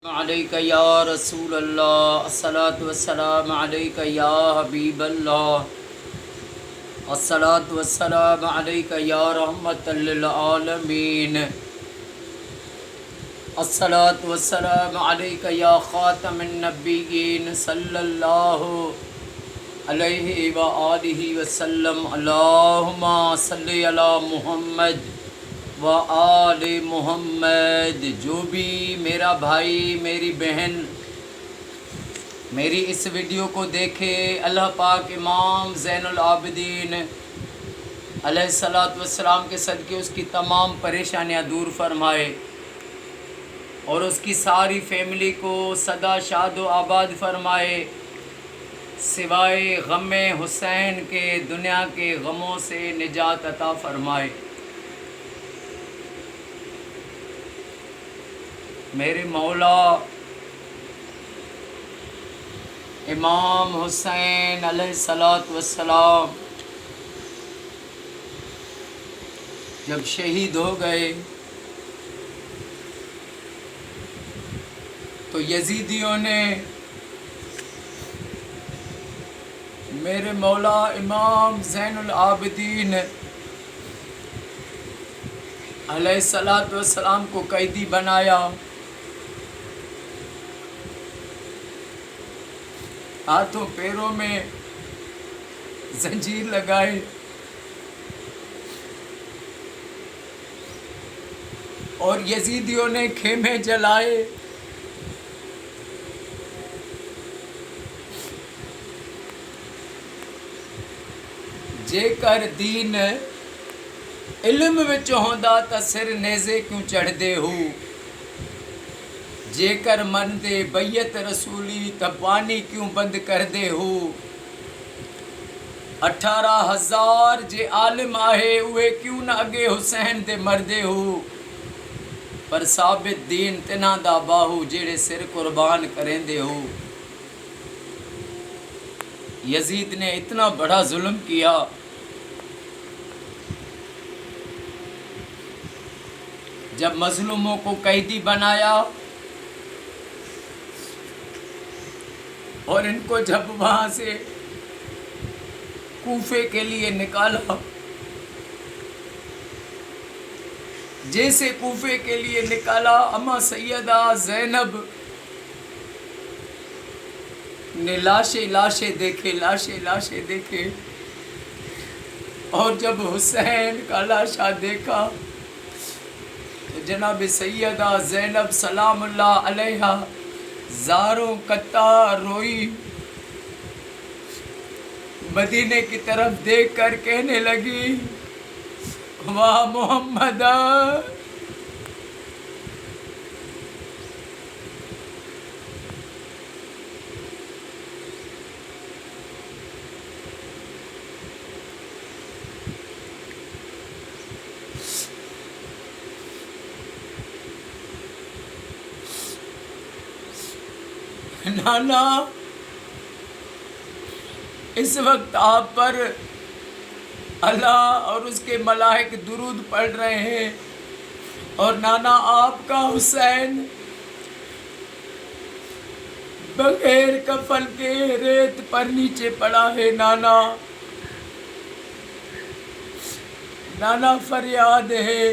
علیک یا رسول اللہ، الصلاۃ والسلام علیک یا حبیب اللہ، الصلاۃ والسلام علیک یا رحمت للعالمین، الصلاۃ والسلام علیک یا خاتم النبیین صلی اللہ علیہ وآلہ وسلم۔ اللہم صلی علی محمد و آل محمد۔ جو بھی میرا بھائی میری بہن میری اس ویڈیو کو دیکھے، اللہ پاک امام زین العابدین علیہ الصلاۃ والسلام کے صدقے اس کی تمام پریشانیاں دور فرمائے اور اس کی ساری فیملی کو سدا شاد و آباد فرمائے، سوائے غم حسین کے دنیا کے غموں سے نجات عطا فرمائے۔ میرے مولا امام حسین علیہ الصلاۃ والسلام جب شہید ہو گئے تو یزیدیوں نے میرے مولا امام زین العابدین علیہ الصلاۃ والسلام کو قیدی بنایا، ہاتھوں پیروں میں زنجیر لگائے اور یزیدیوں نے خیمے جلائے۔ جے کر دین علم وچ ہوندا تا سر نیزے کیوں چڑھ دے ہو، جے کر من دے بیعت رسولی تا پانی کیوں بند کر دے ہو۔ 18,000 جے عالم آہے اوے کیوں نہ اگے حسین دے مردے ہو، پر ثابت دین تنہاں دا باہو جڑے سر قربان کریں دے ہو۔ یزید نے اتنا بڑا ظلم کیا، جب مظلوموں کو قیدی بنایا اور ان کو جب وہاں سے کوفے کے لیے نکالا، جیسے کوفے کے لیے نکالا، اما سیدہ زینب نے لاشیں دیکھے اور جب حسین کا لاشا دیکھا تو جناب سیدہ زینب سلام اللہ علیہا زاروں قطار روئی، مدینے کی طرف دیکھ کر کہنے لگی، واہ محمد، نانا اس وقت آپ پر اللہ اور اس کے ملائک درود پڑھ رہے ہیں، اور نانا آپ کا حسین بغیر کفن کے ریت پر نیچے پڑا ہے۔ نانا فریاد ہے۔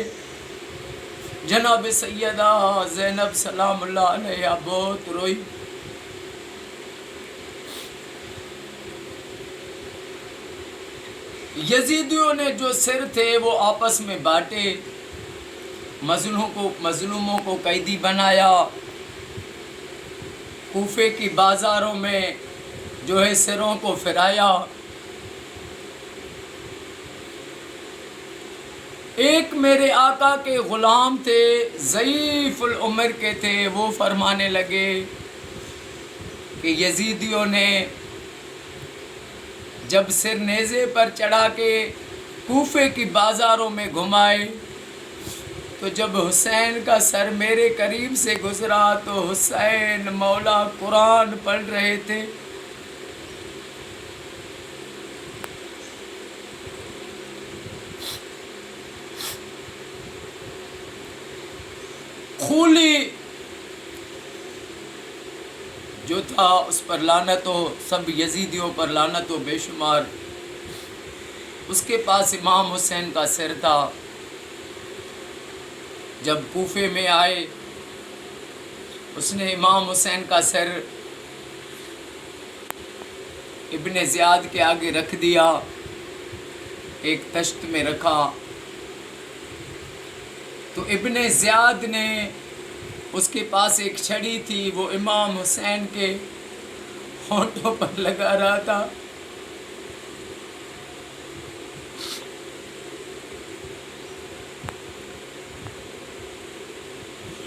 جناب سیدہ زینب سلام اللہ علیہ بہت روئی۔ یزیدیوں نے جو سر تھے وہ آپس میں بانٹے، مظلوموں کو قیدی بنایا، کوفے کی بازاروں میں جو ہے سروں کو پھرایا۔ ایک میرے آقا کے غلام تھے، ضعیف العمر کے تھے، وہ فرمانے لگے کہ یزیدیوں نے جب سر نیزے پر چڑھا کے کوفے کی بازاروں میں گھمائے تو جب حسین کا سر میرے قریب سے گزرا تو حسین مولا قرآن پڑھ رہے تھے۔ خولی جو تھا اس پر لعنت ہو، سب یزیدیوں پر لعنت ہو بے شمار۔ اس کے پاس امام حسین کا سر تھا۔ جب کوفے میں آئے اس نے امام حسین کا سر ابن زیاد کے آگے رکھ دیا، ایک تشت میں رکھا۔ تو ابن زیاد نے، اس کے پاس ایک چھڑی تھی، وہ امام حسین کے ہونٹوں پر لگا رہا تھا۔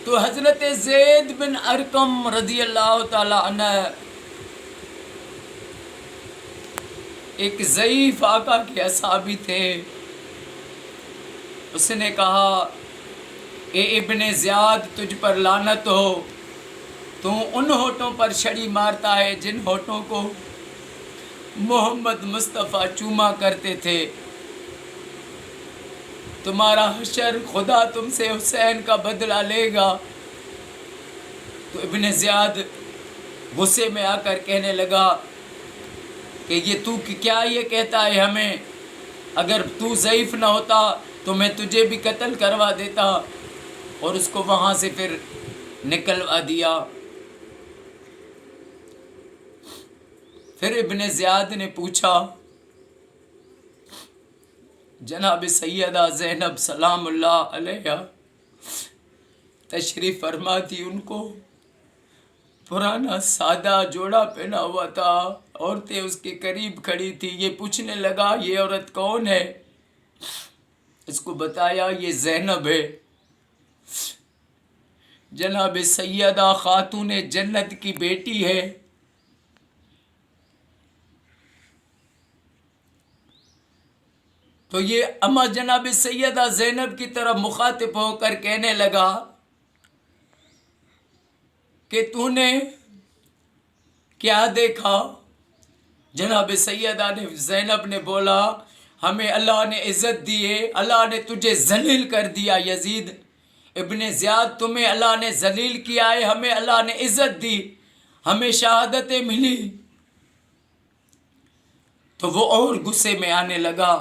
تو حضرت زید بن ارقم رضی اللہ تعالی عنہ ایک ضعیف آقا کے اصحابی تھے۔ اس نے کہا اے ابن زیاد، تجھ پر لعنت ہو، تو ان ہونٹوں پر چھڑی مارتا ہے جن ہونٹوں کو محمد مصطفیٰ چوما کرتے تھے۔ تمہارا حشر خدا تم سے حسین کا بدلہ لے گا۔ تو ابن زیاد غصے میں آ کر کہنے لگا کہ یہ تو کیا یہ کہتا ہے ہمیں؟ اگر تو ضعیف نہ ہوتا تو میں تجھے بھی قتل کروا دیتا، اور اس کو وہاں سے پھر نکلوا دیا۔ پھر ابن زیاد نے پوچھا، جناب سیدہ زینب سلام اللہ علیہ تشریف فرما تھی، ان کو پرانا سادہ جوڑا پہنا ہوا تھا، عورتیں اس کے قریب کھڑی تھی۔ یہ پوچھنے لگا یہ عورت کون ہے؟ اس کو بتایا یہ زینب ہے، جناب سیدہ خاتون جنت کی بیٹی ہے۔ تو یہ اما جناب سیدہ زینب کی طرف مخاطب ہو کر کہنے لگا کہ تو نے کیا دیکھا؟ جناب سیدہ نے زینب نے بولا ہمیں اللہ نے عزت دی ہے، اللہ نے تجھے ذلیل کر دیا یزید ابن زیاد، تمہیں اللہ نے ذلیل کیا ہے، ہمیں اللہ نے عزت دی، ہمیں شہادتیں ملی۔ تو وہ اور غصے میں آنے لگا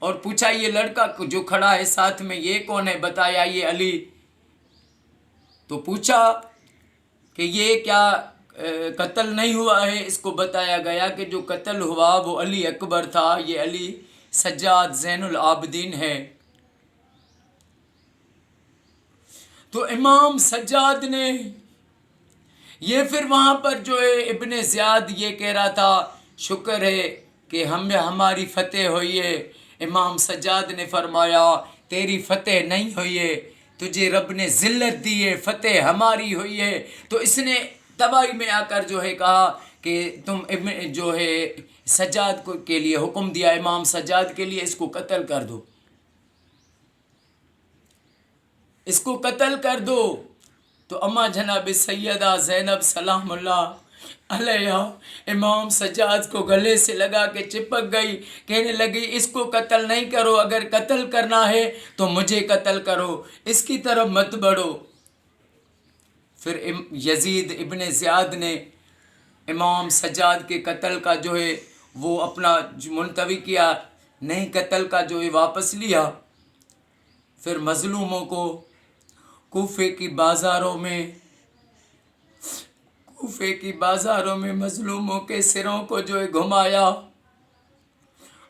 اور پوچھا یہ لڑکا جو کھڑا ہے ساتھ میں یہ کون ہے؟ بتایا یہ علی۔ تو پوچھا کہ یہ کیا قتل نہیں ہوا ہے؟ اس کو بتایا گیا کہ جو قتل ہوا وہ علی اکبر تھا، یہ علی سجاد زین العابدین ہے۔ تو امام سجاد نے یہ پھر وہاں پر جو ہے ابن زیاد یہ کہہ رہا تھا شکر ہے کہ ہماری فتح ہوئی ہے۔ امام سجاد نے فرمایا تیری فتح نہیں ہوئی ہے، تجھے رب نے ذلت دی ہے، فتح ہماری ہوئی ہے۔ تو اس نے تباہی میں آ کر جو ہے کہا کہ تم جو ہے سجاد کے لیے حکم دیا، امام سجاد کے لیے اس کو قتل کر دو، اس کو قتل کر دو۔ تو اما جناب سیدہ زینب سلام اللہ علیہ امام سجاد کو گلے سے لگا کے چپک گئی، کہنے لگی اس کو قتل نہیں کرو، اگر قتل کرنا ہے تو مجھے قتل کرو، اس کی طرف مت بڑھو۔ پھر یزید ابن زیاد نے امام سجاد کے قتل کا جو ہے وہ اپنا ملتوی کیا، نہیں قتل کا جو ہے واپس لیا۔ پھر مظلوموں کو کوفے کی بازاروں میں مظلوموں کے سروں کو جو ہے گھمایا،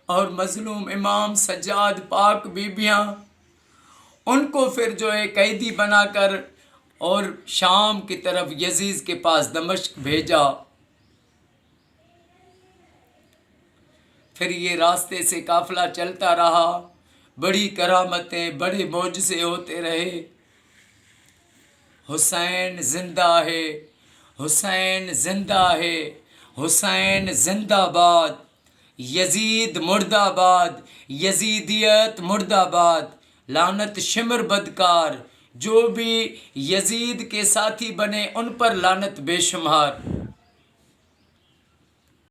اور مظلوم امام سجاد پاک بیبیاں ان کو پھر جو ہے قیدی بنا کر اور شام کی طرف یزید کے پاس دمشق بھیجا۔ پھر یہ راستے سے قافلہ چلتا رہا، بڑی کرامتیں بڑے معجزے ہوتے رہے۔ حسین زندہ ہے، حسین زندہ ہے، حسین زندہ باد، یزید مردہ آباد، یزیدیت مردہ آباد، لعنت شمر بدکار، جو بھی یزید کے ساتھی بنے ان پر لعنت بے شمار۔